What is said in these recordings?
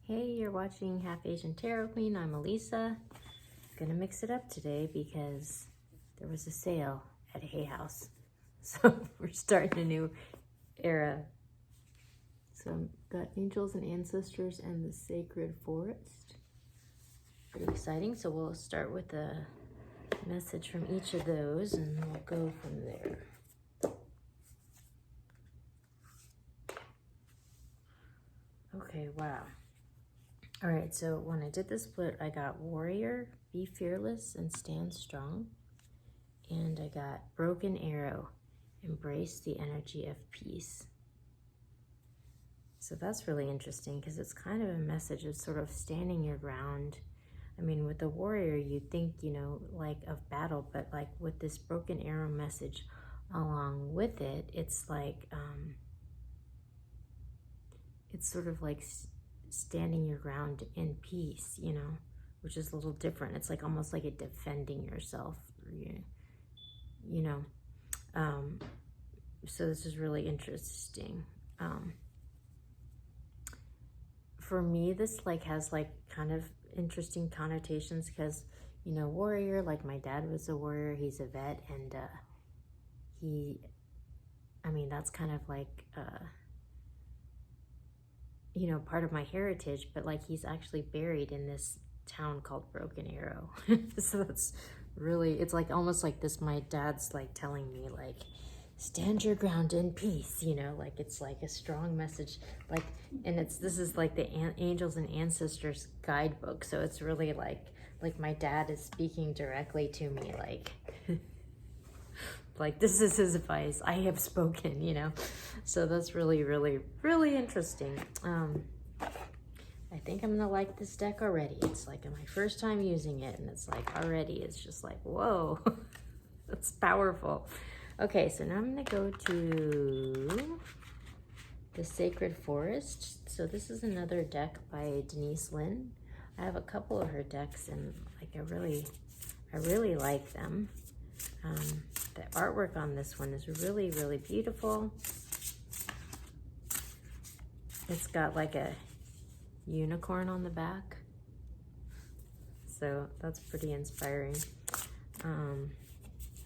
Hey, you're watching Half Asian Tarot Queen. I'm Elisa. Gonna mix it up today because there was a sale at Hay House. So we're starting a new era. So I've got Angels and Ancestors and the Sacred Forest. Pretty exciting. So we'll start with a message from each of those and we'll go from there. Okay, wow. All right, so when I did the split, I got Warrior, Be Fearless, and Stand Strong. And I got Broken Arrow, Embrace the Energy of Peace. So that's really interesting because it's kind of a message of sort of standing your ground. I mean, with the Warrior, you think, like of battle, but like with this Broken Arrow message along with it, it's like, it's sort of like standing your ground in peace, which is a little different. It's like almost like a defending yourself, so this is really interesting. For me, this like has like kind of interesting connotations because, warrior, like my dad was a warrior, he's a vet, and that's kind of like, part of my heritage, but like he's actually buried in this town called Broken Arrow. So that's really, it's like almost like this, my dad's like telling me like, stand your ground in peace, like it's like a strong message, like, and this is like the Angels and Ancestors guidebook. So it's really like my dad is speaking directly to me, like, like this is his advice. I have spoken, so that's really, really, really interesting. I think I'm gonna like this deck already. It's like my first time using it, and it's like already, it's just like, whoa, that's powerful. Okay, so now I'm gonna go to the Sacred Forest. So this is another deck by Denise Linn. I have a couple of her decks, and like I really like them. The artwork on this one is really, really beautiful. It's got like a unicorn on the back, so that's pretty inspiring.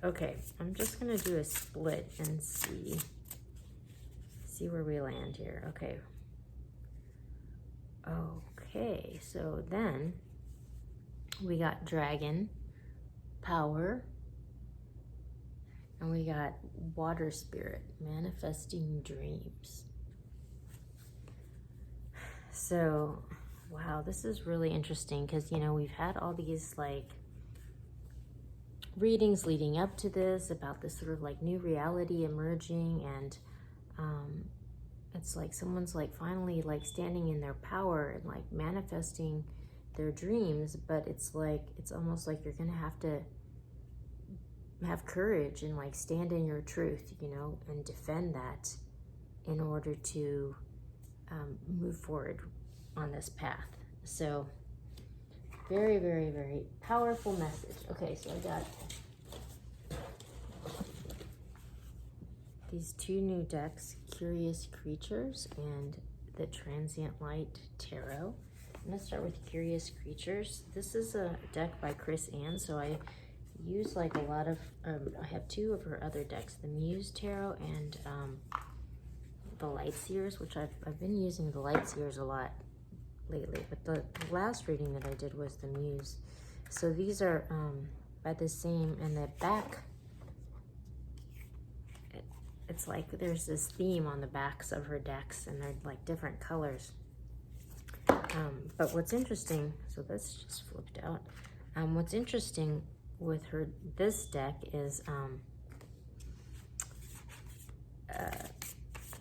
Okay, I'm just gonna do a split and see where we land here. Okay, so then we got Dragon, Power, and we got Water Spirit, Manifesting Dreams. So, wow, this is really interesting because, we've had all these like readings leading up to this about this sort of like new reality emerging, and it's like someone's like finally like standing in their power and like manifesting their dreams, but it's like, it's almost like you're gonna have to have courage and like stand in your truth, and defend that in order to move forward on this path. So very, very, very powerful message. Okay, so I got these two new decks, Curious Creatures and the Transient Light Tarot. I'm gonna start with Curious Creatures. This is a deck by Chris Ann, so I use like a lot of, I have two of her other decks, the Muse Tarot and the Light Seers, which I've been using the Light Seers a lot lately, but the last reading that I did was the Muse. So these are by the same, and the back, it's like there's this theme on the backs of her decks, and they're like different colors. But what's interesting, so this just flipped out. What's interesting with this deck is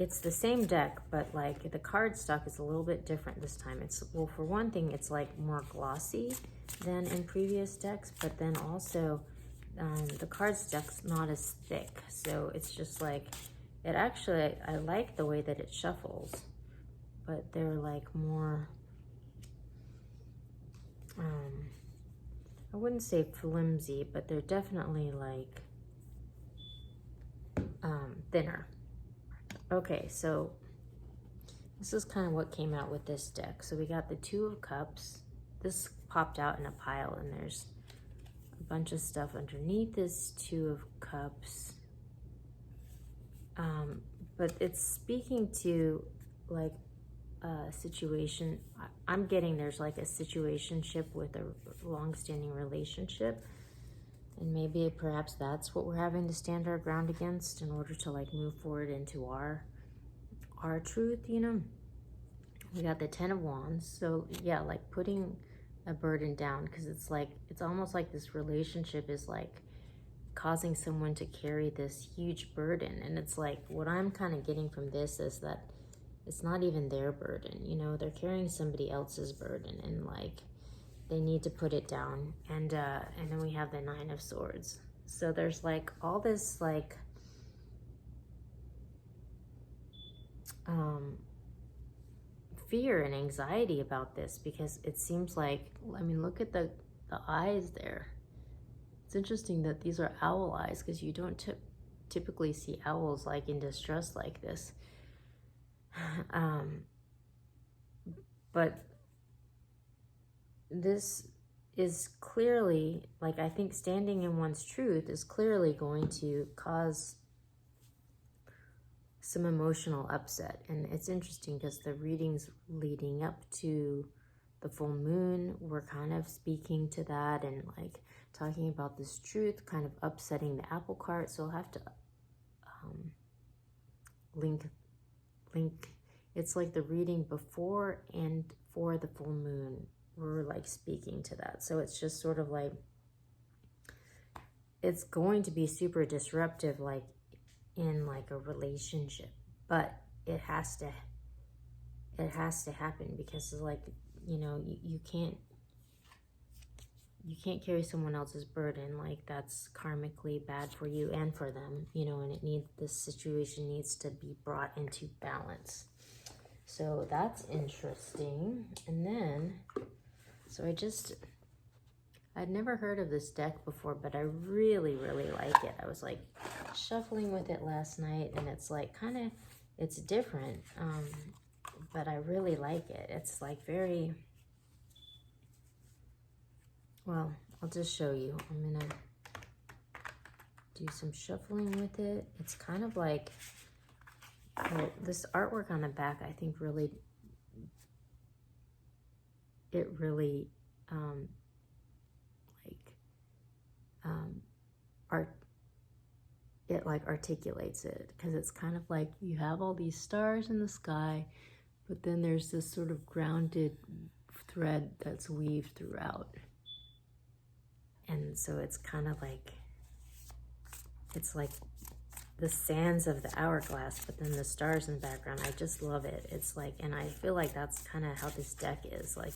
it's the same deck, but like the card stock is a little bit different this time. It's, well, for one thing, it's like more glossy than in previous decks, but then also the card stock's not as thick. So it's just like, it actually, I like the way that it shuffles, but they're like more, I wouldn't say flimsy, but they're definitely like thinner. Okay, so this is kind of what came out with this deck. So we got the Two of Cups. This popped out in a pile, and there's a bunch of stuff underneath this Two of Cups. But it's speaking to like a situation. I'm getting there's like a situationship with a long-standing relationship, and maybe perhaps that's what we're having to stand our ground against in order to like move forward into our truth, you know. We got the Ten of Wands. So yeah, like putting a burden down, because it's like, it's almost like this relationship is like causing someone to carry this huge burden. And it's like, what I'm kind of getting from this is that it's not even their burden, you know, they're carrying somebody else's burden, and like they need to put it down. And then we have the Nine of Swords. So there's like all this like fear and anxiety about this, because it seems like, I mean, look at the eyes there. It's interesting that these are owl eyes, because you don't typically see owls like in distress like this. But this is clearly, like, I think standing in one's truth is clearly going to cause some emotional upset. And it's interesting because the readings leading up to the full moon were kind of speaking to that, and like talking about this truth kind of upsetting the apple cart. So I'll have to link it's like the reading before and for the full moon were like speaking to that. So it's just sort of like, it's going to be super disruptive, like in like a relationship, but it has to happen, because it's like, you know, you can't carry someone else's burden. Like, that's karmically bad for you and for them, you know, and this situation needs to be brought into balance. So that's interesting. And then, so I'd never heard of this deck before, but I really, really like it. I was like shuffling with it last night, and it's like kind of, it's different, but I really like it. It's like very, well, I'll just show you. I'm gonna do some shuffling with it. It's kind of like, well, this artwork on the back, I think really, it really, it like articulates it, because it's kind of like you have all these stars in the sky, but then there's this sort of grounded thread that's weaved throughout. And so it's kind of like, it's like the sands of the hourglass, but then the stars in the background. I just love it. It's like, and I feel like that's kind of how this deck is, like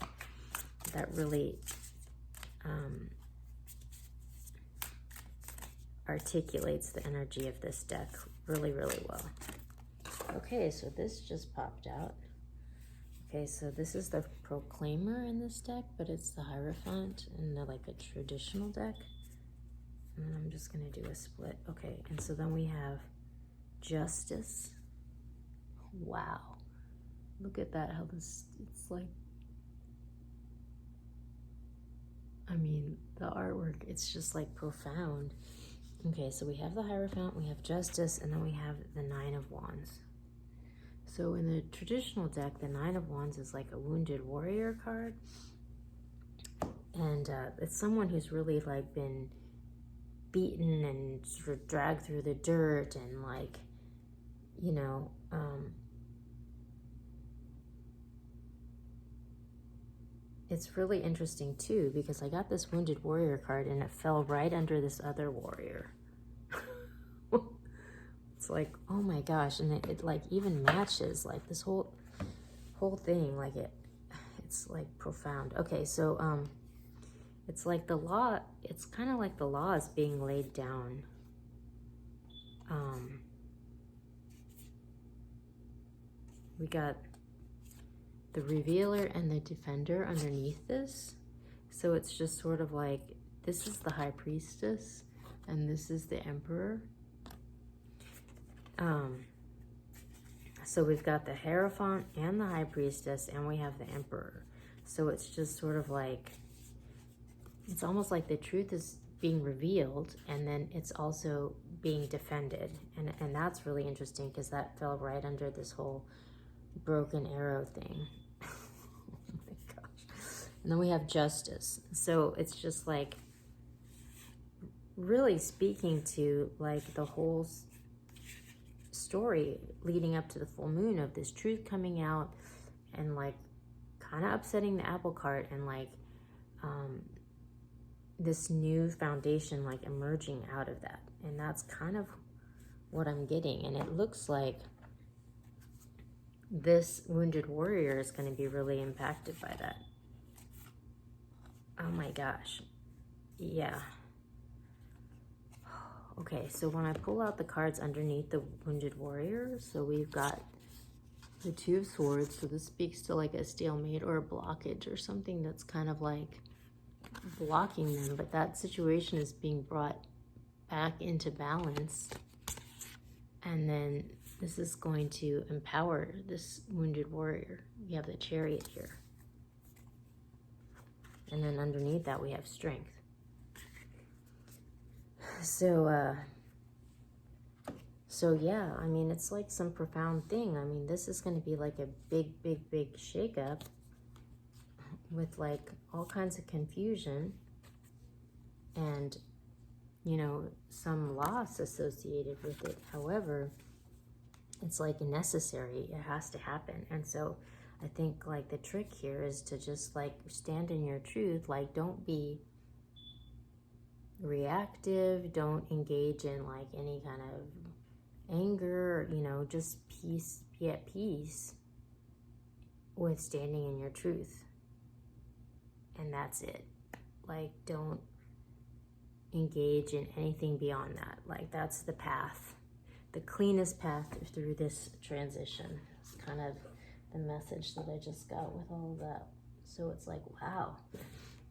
that really articulates the energy of this deck really, really well. Okay, so this just popped out. Okay, so this is the Proclaimer in this deck, but it's the Hierophant in like a traditional deck. And then I'm just gonna do a split. Okay, and so then we have Justice. Wow, look at that, how this, it's like, I mean, the artwork, it's just like profound. Okay, so we have the Hierophant, we have Justice, and then we have the Nine of Wands. So in the traditional deck, the Nine of Wands is like a wounded warrior card. And it's someone who's really like been beaten and sort of dragged through the dirt, and like, you know, it's really interesting too, because I got this wounded warrior card and it fell right under this other warrior. It's like, oh my gosh, and it like even matches like this whole thing, like it's like profound. Okay, so it's like the law, it's kind of like the law is being laid down. We got the Revealer and the Defender underneath this. So it's just sort of like, this is the High Priestess and this is the Emperor. So we've got the Hierophant and the High Priestess, and we have the Emperor. So it's just sort of like, it's almost like the truth is being revealed, and then it's also being defended. And that's really interesting, because that fell right under this whole broken arrow thing. Oh my gosh. And then we have Justice. So it's just like really speaking to like the whole story leading up to the full moon of this truth coming out, and like kind of upsetting the apple cart, and like this new foundation like emerging out of that. And that's kind of what I'm getting. And it looks like this wounded warrior is going to be really impacted by that. Oh my gosh. Yeah. Okay, so when I pull out the cards underneath the wounded warrior, so we've got the Two of Swords. So this speaks to like a stalemate or a blockage or something that's kind of like blocking them, but that situation is being brought back into balance. And then this is going to empower this wounded warrior. We have the Chariot here. And then underneath that we have Strength. So yeah, I mean, it's like some profound thing. I mean, this is going to be like a big, big, big shakeup with like all kinds of confusion and, you know, some loss associated with it. However, it's like necessary. It has to happen. And so I think like the trick here is to just like stand in your truth. Like, don't be reactive. Don't engage in like any kind of anger, you know, just peace, be at peace with standing in your truth. And that's it. Like, don't engage in anything beyond that. Like, that's the path, the cleanest path through this transition. It's kind of the message that I just got with all of that. So it's like, wow.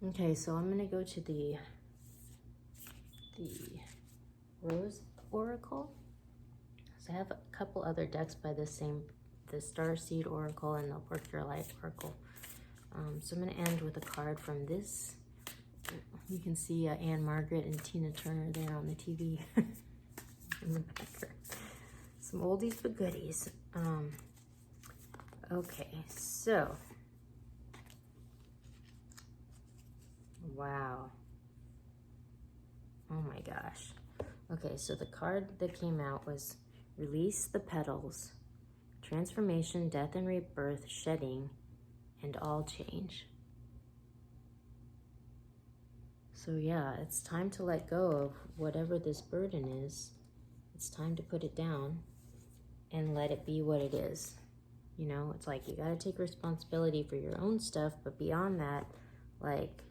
Okay, so I'm going to go to the Rose Oracle. So I have a couple other decks by the Starseed Oracle and the Work Your Life Oracle. So I'm going to end with a card from this. You can see Anne Margaret and Tina Turner there on the TV in the background. Some oldies but goodies. Okay, so. Wow. Oh my gosh. Okay, so the card that came out was Release the Petals, Transformation, Death and Rebirth, Shedding, and All Change. So yeah, it's time to let go of whatever this burden is. It's time to put it down and let it be what it is. You know, it's like you got to take responsibility for your own stuff, but beyond that, like,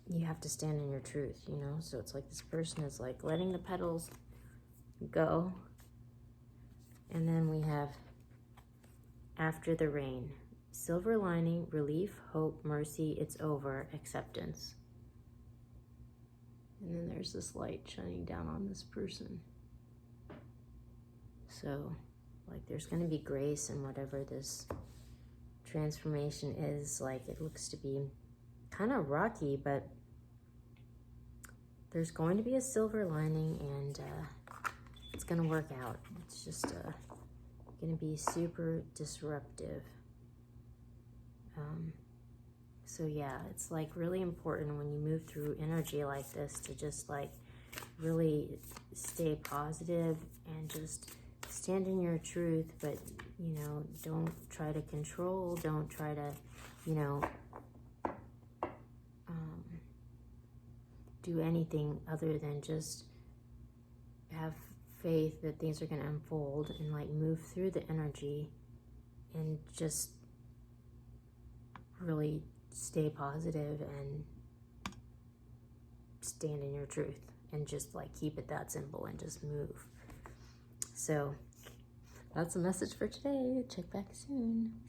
you have to stand in your truth, you know? So it's like this person is like letting the petals go. And then we have After the Rain. Silver lining, relief, hope, mercy, it's over, acceptance. And then there's this light shining down on this person. So, like, there's going to be grace in whatever this transformation is. Like, it looks to be kind of rocky, but there's going to be a silver lining, and it's going to work out. It's just going to be super disruptive. So yeah, it's like really important when you move through energy like this to just like really stay positive and just stand in your truth, but you know, don't try to control, don't try to, you know, do anything other than just have faith that things are going to unfold, and like move through the energy and just really stay positive and stand in your truth, and just like keep it that simple and just move. So that's the message for today. Check back soon.